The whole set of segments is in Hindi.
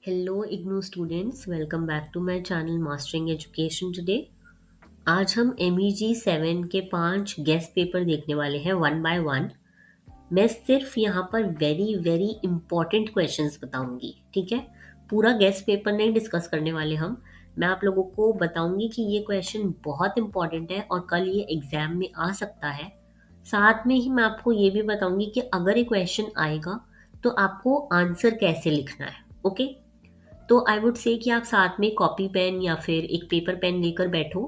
Hello IGNOU students, welcome back to my channel mastering education today. आज हम MEG 7 के 5 गेस्ट पेपर देखने वाले हैं वन बाय वन। मैं सिर्फ यहाँ पर वेरी वेरी इंपॉर्टेंट क्वेश्चंस बताऊंगी, ठीक है। पूरा गेस्ट पेपर नहीं डिस्कस करने वाले हम। मैं आप लोगों को बताऊंगी कि ये क्वेश्चन बहुत इंपॉर्टेंट है और कल ये एग्जाम में आ सकता है। साथ में ही मैं आपको ये भी बताऊंगी कि अगर ये क्वेश्चन आएगा तो आपको आंसर कैसे लिखना है, ओके। तो आई वुड से कि आप साथ में कॉपी पेन या फिर एक पेपर पेन लेकर बैठो,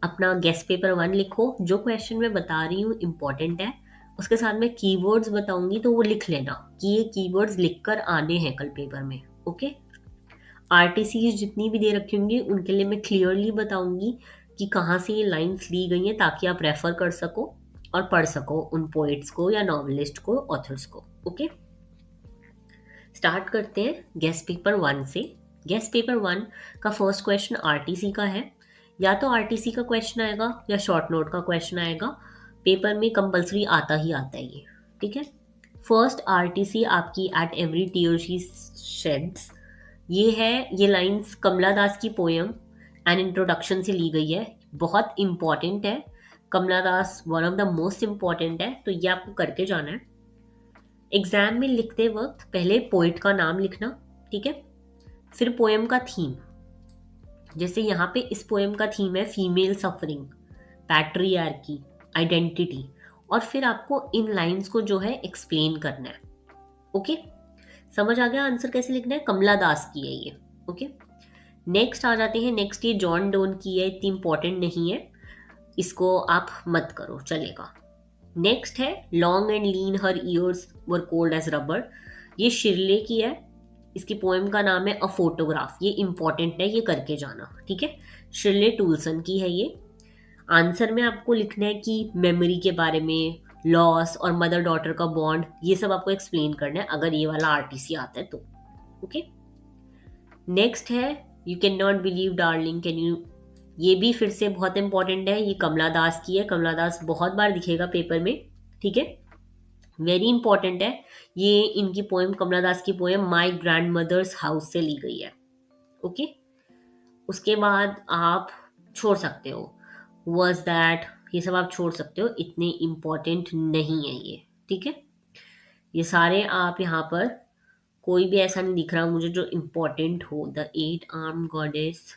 अपना गेस्ट पेपर वन लिखो। जो क्वेश्चन मैं बता रही हूँ इम्पॉर्टेंट है, उसके साथ में कीवर्ड्स बताऊंगी तो वो लिख लेना कि ये कीवर्ड्स लिखकर आने हैं कल पेपर में, ओके। RTCs जितनी भी दे रखी होंगी उनके लिए मैं क्लियरली बताऊंगी कि कहाँ से ये लाइन्स ली गई हैं, ताकि आप रेफर कर सको और पढ़ सको उन पोइट्स को या नॉवलिस्ट को, ऑथर्स को, ओके। स्टार्ट करते हैं गेस्ट पेपर वन से। गेस्ट पेपर वन का फर्स्ट क्वेश्चन आरटीसी का है। या तो आरटीसी का क्वेश्चन आएगा या शॉर्ट नोट का क्वेश्चन आएगा। पेपर में कंपलसरी आता ही आता है ये, ठीक है। फर्स्ट आरटीसी आपकी at every tear she sheds, ये है। ये लाइंस कमला दास की पोयम एंड इंट्रोडक्शन से ली गई है। बहुत इंपॉर्टेंट है। Kamala Das one of the most important है, तो ये आपको करके जाना है। एग्जाम में लिखते वक्त पहले पोइट का नाम लिखना, ठीक है। फिर पोएम का थीम, जैसे यहाँ पे इस पोएम का थीम है फीमेल सफरिंग, पैट्रियार्की, आइडेंटिटी। और फिर आपको इन लाइंस को जो है एक्सप्लेन करना है, ओके। समझ आ गया आंसर कैसे लिखना है? कमला दास की है ये, ओके। नेक्स्ट आ जाते हैं। नेक्स्ट ये जॉन डोन की है, इतनी इंपॉर्टेंट नहीं है, इसको आप मत करो, चलेगा। नेक्स्ट है long and lean her years were cold as rubber, ये शिरले की है। इसकी पोएम का नाम है अ फोटोग्राफ, ये इंपॉर्टेंट है, ये करके जाना, ठीक है। शिरले टूलसन की है ये। आंसर में आपको लिखना है कि मेमोरी के बारे में, लॉस और मदर डॉटर का बॉन्ड, ये सब आपको एक्सप्लेन करना है अगर ये वाला आरटीसी आता है तो, ओके। नेक्स्ट है you can not believe darling can you, ये भी फिर से बहुत इंपॉर्टेंट है। ये कमला दास की है। कमला दास बहुत बार दिखेगा पेपर में, ठीक है। वेरी इंपॉर्टेंट है। ये इनकी पोएम, कमला दास की poem my grandmother's house से ली गई है, ओके। उसके बाद आप छोड़ सकते हो वॉज दैट, ये सब आप छोड़ सकते हो, इतने इंपॉर्टेंट नहीं है ये, ठीक है। ये सारे आप यहाँ पर, कोई भी ऐसा नहीं दिख रहा मुझे जो इंपॉर्टेंट हो। द एट आर्म गॉडेस,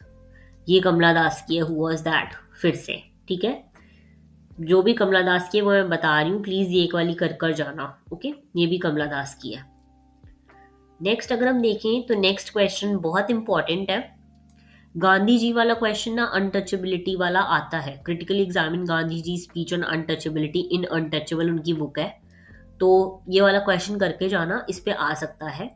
ये कमला दास की है। हु वाज दैट, फिर से, ठीक है। जो भी कमला दास की है वो मैं बता रही हूँ, प्लीज ये एक वाली कर कर जाना, ओके। ये भी कमला दास की है। नेक्स्ट अगर हम देखें तो नेक्स्ट क्वेश्चन बहुत इंपॉर्टेंट है। गांधी जी वाला क्वेश्चन ना अनटचेबिलिटी वाला आता है। Critically examine Gandhi ji speech on untouchability in untouchable, उनकी बुक है। तो ये वाला क्वेश्चन करके जाना, इस पे आ सकता है,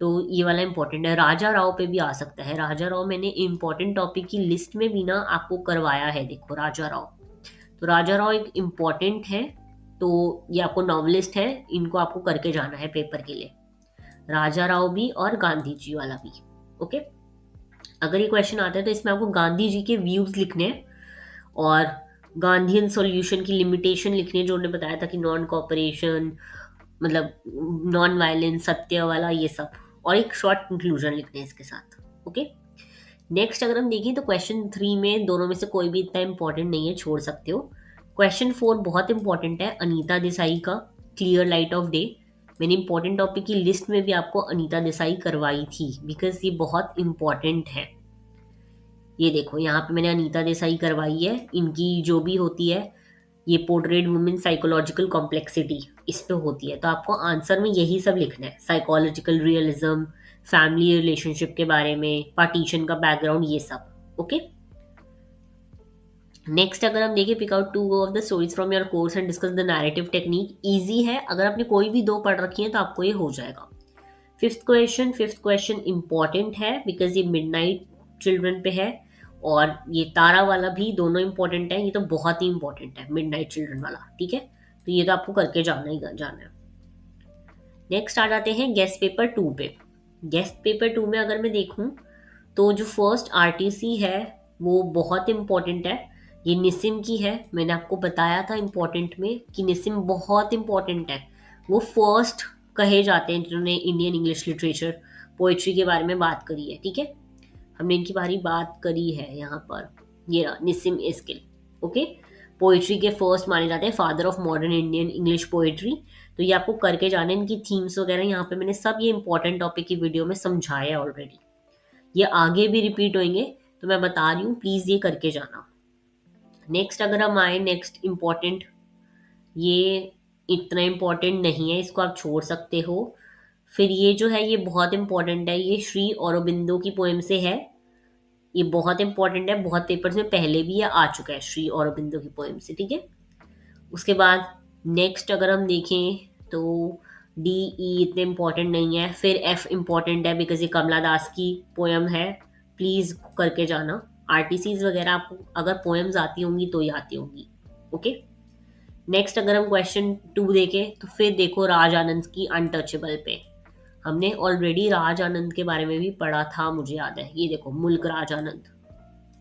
तो ये वाला इंपॉर्टेंट है। राजा राव पे भी आ सकता है। राजा राव मैंने इंपॉर्टेंट टॉपिक की लिस्ट में भी ना आपको करवाया है, देखो राजा राव। तो राजा राव एक इम्पॉर्टेंट है, तो ये आपको नॉवलिस्ट है, इनको आपको करके जाना है पेपर के लिए। राजा राव भी और गांधी जी वाला भी, ओके। अगर ये क्वेश्चन आता है तो इसमें आपको गांधी जी के व्यूज लिखने हैं और गांधीयन सॉल्यूशन की लिमिटेशन लिखनी है, जो उन्होंने बताया था कि नॉन कॉपरेशन, मतलब नॉन वायलेंस, सत्य वाला, ये सब। और एक शॉर्ट कंक्लूजन लिखने हैं इसके साथ, ओके। नेक्स्ट अगर हम देखें तो क्वेश्चन 3 में दोनों में से कोई भी इतना इंपॉर्टेंट नहीं है, छोड़ सकते हो। क्वेश्चन 4 बहुत इंपॉर्टेंट है, अनीता देसाई का क्लियर लाइट ऑफ डे। मैंने इंपॉर्टेंट टॉपिक की लिस्ट में भी आपको अनीता देसाई करवाई थी, बिकॉज ये बहुत इंपॉर्टेंट है। ये देखो यहाँ पे मैंने अनीता देसाई करवाई है। इनकी जो भी होती है ये पोर्ट्रेट वुमेन साइकोलॉजिकल कॉम्प्लेक्सिटी, इस पे होती है। तो आपको आंसर में यही सब लिखना है, साइकोलॉजिकल रियलिज्म, फैमिली रिलेशनशिप के बारे में, पार्टीशन का बैकग्राउंड, ये सब, ओके। नेक्स्ट अगर हम देखें, pick out 2 of the stories from your course and discuss the narrative technique. Easy है, अगर आपने कोई भी 2 पढ़ रखी है तो आपको ये हो जाएगा। फिफ्थ क्वेश्चन इंपॉर्टेंट है बिकॉज ये मिडनाइट चिल्ड्रन पे है, और ये तारा वाला भी, दोनों इंपॉर्टेंट है। ये तो बहुत ही इंपॉर्टेंट है मिडनाइट चिल्ड्रन वाला, ठीक है। तो ये तो आपको करके जाना ही जाना है। नेक्स्ट आ जाते हैं गेस्ट पेपर 2 पे। गेस्ट पेपर 2 में अगर मैं देखूं तो जो फर्स्ट आरटीसी है वो बहुत इंपॉर्टेंट है। ये निसिम की है। मैंने आपको बताया था इंपॉर्टेंट में कि निसिम बहुत इंपॉर्टेंट है। वो फर्स्ट कहे जाते हैं जिन्होंने इंडियन इंग्लिश लिटरेचर पोइट्री के बारे में बात करी है, ठीक है। हमने इनकी बारी बात करी है यहाँ पर, ये रहा निसिम एस्किल, ओके। पोइट्री के फर्स्ट माने जाते हैं father of modern Indian English poetry. तो ये आपको करके जाने, इनकी थीम्स वगैरह यहाँ पे मैंने सब ये इंपॉर्टेंट टॉपिक की वीडियो में समझाया ऑलरेडी, ये आगे भी रिपीट होंगे, तो मैं बता रही हूँ, प्लीज ये करके जाना। नेक्स्ट अगर हम आए, नेक्स्ट इम्पॉर्टेंट, ये इतना इम्पॉर्टेंट नहीं है, इसको आप छोड़ सकते हो। फिर ये जो है ये बहुत इंपॉर्टेंट है, ये श्री औरोबिंदो की पोएम से है, ये बहुत इंपॉर्टेंट है, बहुत पेपर्स में पहले भी ये आ चुका है श्री औरोबिंदो की पोएम से, ठीक है। उसके बाद नेक्स्ट अगर हम देखें तो डी ई इतने इम्पॉर्टेंट नहीं है। फिर एफ इम्पॉर्टेंट है बिकॉज ये कमला दास की पोएम है, प्लीज करके जाना। आरटीसीज वगैरह आपको अगर पोएम्स आती होंगी तो ही आती होंगी, ओके। नेक्स्ट अगर हम क्वेश्चन 2 देखें तो फिर देखो राज आनंद की अनटचेबल पे, हमने ऑलरेडी राज आनंद के बारे में भी पढ़ा था, मुझे याद है। ये देखो मुल्क राज आनंद,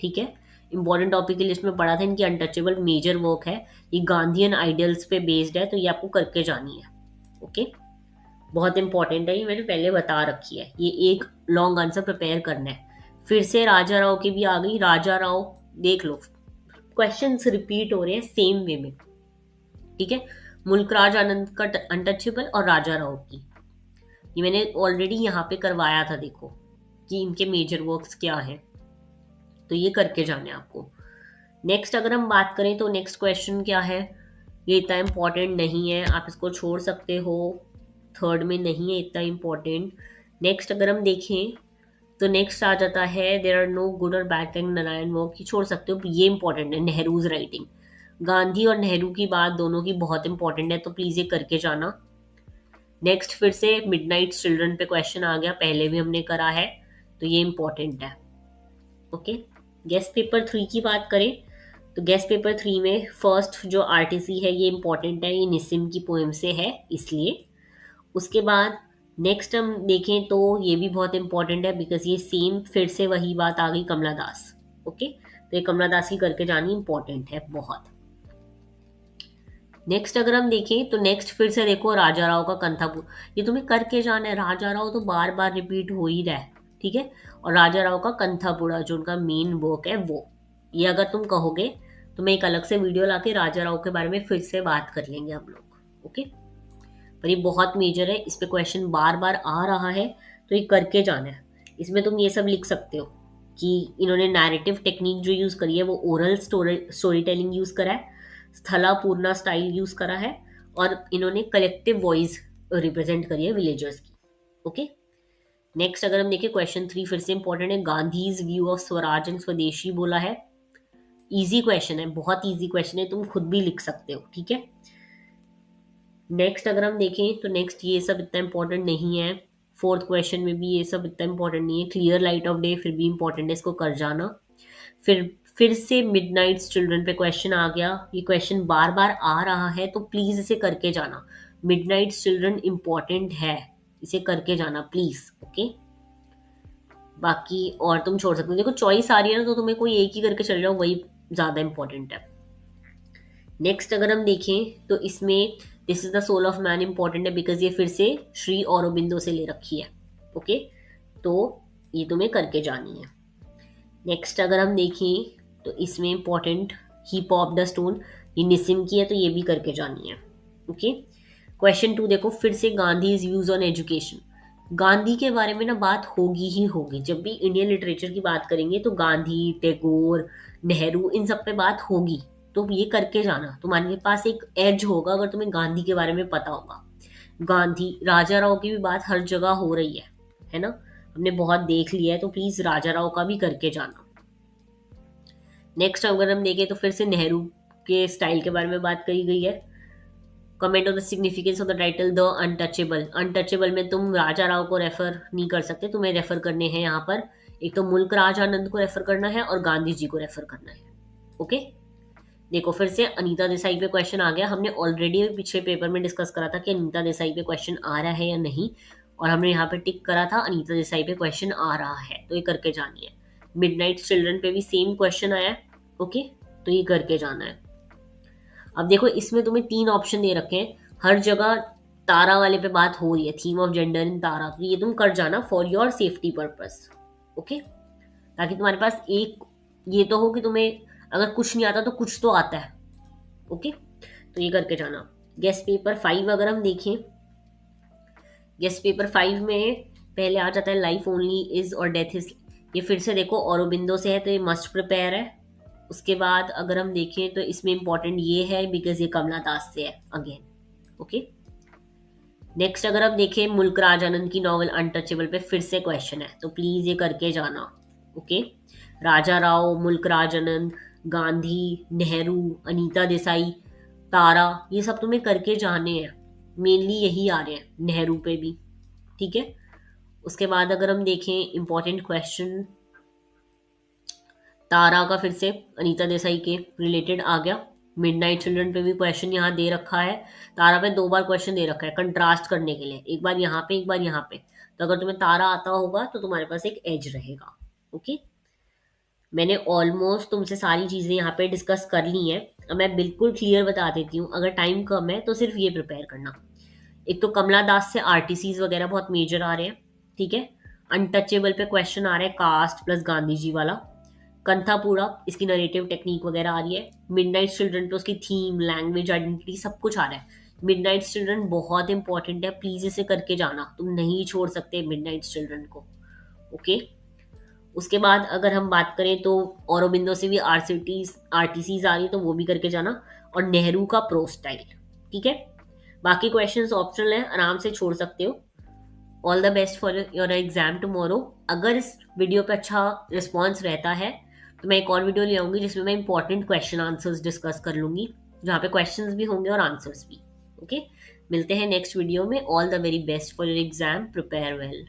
ठीक है, इंपॉर्टेंट टॉपिक की लिस्ट में पढ़ा था। इनकी अनटचेबल मेजर वर्क है, ये गांधीयन आइडियल्स पे बेस्ड है, तो ये आपको करके जानी है, ओके। बहुत इंपॉर्टेंट है, ये मैंने पहले बता रखी है, ये एक लॉन्ग आंसर प्रिपेयर करना है। फिर से राजा राव की भी आ गई, राजा राव देख लो, क्वेश्चंस रिपीट हो रहे हैं सेम वे में, ठीक है। मुल्क राज आनंद का अनटचेबल और राजा राव की, ये मैंने ऑलरेडी यहाँ पे करवाया था, देखो कि इनके मेजर वर्क्स क्या हैं, तो ये करके जाने आपको। नेक्स्ट अगर हम बात करें तो नेक्स्ट क्वेश्चन क्या है, ये इतना इम्पोर्टेंट नहीं है, आप इसको छोड़ सकते हो, थर्ड में नहीं है इतना इम्पोर्टेंट। नेक्स्ट अगर हम देखें तो नेक्स्ट आ जाता है देयर आर नो गुड और बैड थिंग नारायण वर्क, की छोड़ सकते हो, ये इंपॉर्टेंट है, नेहरूज राइटिंग। गांधी और नेहरू की बात दोनों की बहुत इंपॉर्टेंट है, तो प्लीज ये करके जाना। नेक्स्ट फिर से मिडनाइट चिल्ड्रन पे क्वेश्चन आ गया, पहले भी हमने करा है, तो ये इंपॉर्टेंट है, ओके। गेस्ट पेपर 3 की बात करें तो गेस्ट पेपर 3 में फर्स्ट जो आरटीसी है ये इंपॉर्टेंट है, ये निसिम की पोएम से है इसलिए। उसके बाद नेक्स्ट हम देखें तो ये भी बहुत इंपॉर्टेंट है बिकॉज ये सेम फिर से वही बात आ गई, कमला दास, ओके। तो ये कमला दास की करके जानी इंपॉर्टेंट है बहुत। नेक्स्ट अगर हम देखें तो नेक्स्ट फिर से देखो राजा राव का कंथापुर, ये तुम्हें करके जाना है, राजा राव तो बार बार रिपीट हो ही रहा है, ठीक है। और राजा राव का कंथापुरा जो उनका मेन वर्क है वो, ये अगर तुम कहोगे तो मैं एक अलग से वीडियो लाके राजा राव के बारे में फिर से बात कर लेंगे हम लोग, ओके। पर ये बहुत मेजर है, इस पे क्वेश्चन बार बार आ रहा है, तो ये करके जाना है। इसमें तुम ये सब लिख सकते हो कि इन्होंने नैरेटिव टेक्निक जो यूज करी है वो ओरल स्टोरी टेलिंग यूज करा है, स्थला पूर्णा स्टाइल यूज करा है, और इन्होंने कलेक्टिव वॉइस रिप्रेजेंट करी है विलेजर्स की, ओके। नेक्स्ट अगर हम देखें क्वेश्चन 3 फिर से इंपॉर्टेंट है, Gandhi's view of Swaraj and स्वदेशी बोला है, इजी क्वेश्चन है, बहुत इजी क्वेश्चन है, तुम खुद भी लिख सकते हो, ठीक है। नेक्स्ट अगर हम देखें तो नेक्स्ट ये सब इतना इंपॉर्टेंट नहीं है, फोर्थ क्वेश्चन में भी ये सब इतना इंपॉर्टेंट नहीं है, क्लियर लाइट ऑफ डे फिर भी इंपॉर्टेंट है, इसको कर जाना। फिर से मिडनाइट चिल्ड्रन पे क्वेश्चन आ गया, ये क्वेश्चन बार बार आ रहा है, तो प्लीज इसे करके जाना। मिडनाइट चिल्ड्रन इंपॉर्टेंट है, इसे करके जाना प्लीज, ओके। बाकी और तुम छोड़ सकते हो, देखो चॉइस आ रही है ना, तो तुम्हें कोई एक ही करके चल जाओ, वही ज्यादा इंपॉर्टेंट है। नेक्स्ट अगर हम देखें तो इसमें this is the soul of man important है बिकॉज ये फिर से श्री औरोबिंदो से ले रखी है, ओके। तो ये तुम्हें करके जानी है। नेक्स्ट अगर हम देखें तो इसमें important heap of the stone, ये निसिम की है, तो ये भी करके जानी है, ओके। क्वेश्चन 2 देखो फिर से Gandhi is views on education, Gandhi के बारे में ना बात होगी ही होगी, जब भी इंडियन लिटरेचर की बात करेंगे तो गांधी, टैगोर, नेहरू, इन सब पे बात होगी, तो ये करके जाना, तुम्हारे पास एक एज होगा अगर तुम्हें गांधी के बारे में पता होगा। गांधी, राजा राव की भी बात हर जगह हो रही है ना, हमने बहुत देख लिया है, तो प्लीज राजा राव का भी करके जाना। नेक्स्ट अगर हम देखें तो फिर से नेहरू के स्टाइल के बारे में बात करी गई है। Comment on the significance of the title the untouchable, untouchable में तुम राजा राव को रेफर नहीं कर सकते, तुम्हें रेफर करने हैं यहाँ पर एक तो मुल्क राज आनंद को रेफर करना है और गांधी जी को रेफर करना है, ओके। देखो फिर से अनीता देसाई पे क्वेश्चन आ गया, हमने ऑलरेडी पिछले पेपर में डिस्कस करा था कि अनीता देसाई पे क्वेश्चन आ रहा है या नहीं, और हमने यहाँ पे टिक करा था अनीता देसाई पे क्वेश्चन आ रहा है, तो ये करके जानी है। मिडनाइट चिल्ड्रन पे भी सेम क्वेश्चन आया है, ओके, तो ये करके जाना है। अब देखो इसमें तुम्हें 3 ऑप्शन दे रखे हैं, हर जगह तारा वाले पे बात हो रही है, थीम ऑफ जेंडर इन तारा, तो ये तुम कर जाना for your safety purpose. Okay, ताकि तुम्हारे पास एक ये तो हो कि तुम्हें अगर कुछ नहीं आता तो कुछ तो आता है। ओके, तो ये करके जाना। गेस्ट पेपर 5 अगर हम देखें, गेस्ट पेपर 5 में पहले आ जाता है लाइफ ओनली इज और डेथ इज। ये फिर से देखो औरोबिंदो से है तो ये मस्ट प्रिपेयर है। उसके बाद अगर हम देखें तो इसमें इंपॉर्टेंट ये है बिकॉज ये कमला दास से है अगेन। ओके, नेक्स्ट अगर हम देखें मुल्क राज आनंद की नॉवल अनटचेबल पे फिर से क्वेश्चन है, तो प्लीज ये करके जाना। ओके, राजा राव, मुल्क राज आनंद, गांधी, नेहरू, अनीता देसाई, तारा, ये सब तुम्हें करके जाने हैं। मेनली यही आ रहे हैं, नेहरू पे भी। ठीक है, उसके बाद अगर हम देखें इंपॉर्टेंट क्वेश्चन तारा का फिर से अनीता देसाई के रिलेटेड आ गया। मिडनाइट चिल्ड्रन पे भी क्वेश्चन यहाँ दे रखा है। तारा पे 2 बार क्वेश्चन दे रखा है कंट्रास्ट करने के लिए, एक बार यहाँ पे एक बार यहाँ पे। तो अगर तुम्हें तारा आता होगा तो तुम्हारे पास एक एज रहेगा। ओके, मैंने ऑलमोस्ट तुमसे सारी चीजें यहाँ पे डिस्कस कर ली हैं। अब मैं बिल्कुल क्लियर बता देती हूँ, अगर टाइम कम है तो सिर्फ ये प्रिपेयर करना। एक तो कमला दास से आरटीसीज वगैरह बहुत मेजर आ रहे हैं। ठीक है, अनटचेबल पे क्वेश्चन आ रहे हैं कास्ट प्लस गांधी जी वाला। कंथापूरा, इसकी नरेटिव टेक्निक वगैरह आ रही है। मिडनाइट चिल्ड्रन पे उसकी थीम, लैंग्वेज, आइडेंटिटी सब कुछ आ रहा है। मिडनाइट चिल्ड्रन बहुत इंपॉर्टेंट है, प्लीज इसे करके जाना, तुम नहीं छोड़ सकते मिडनाइट चिल्ड्रन को। ओके, उसके बाद अगर हम बात करें तो औरोबिंदो से भी आरटीसीज आ रही है, तो वो भी करके जाना। और नेहरू का प्रो स्टाइल। ठीक है, बाकी क्वेश्चंस ऑप्शनल है, आराम से छोड़ सकते हो। All the best for your exam tomorrow. अगर इस वीडियो पे अच्छा रिस्पॉन्स रहता है तो मैं एक और वीडियो ले आऊंगी जिसमें मैं इंपॉर्टेंट क्वेश्चन आंसर्स डिस्कस कर लूंगी, जहाँ पे क्वेश्चंस भी होंगे और आंसर्स भी। ओके, मिलते हैं नेक्स्ट वीडियो में। All the very best for your exam, prepare well.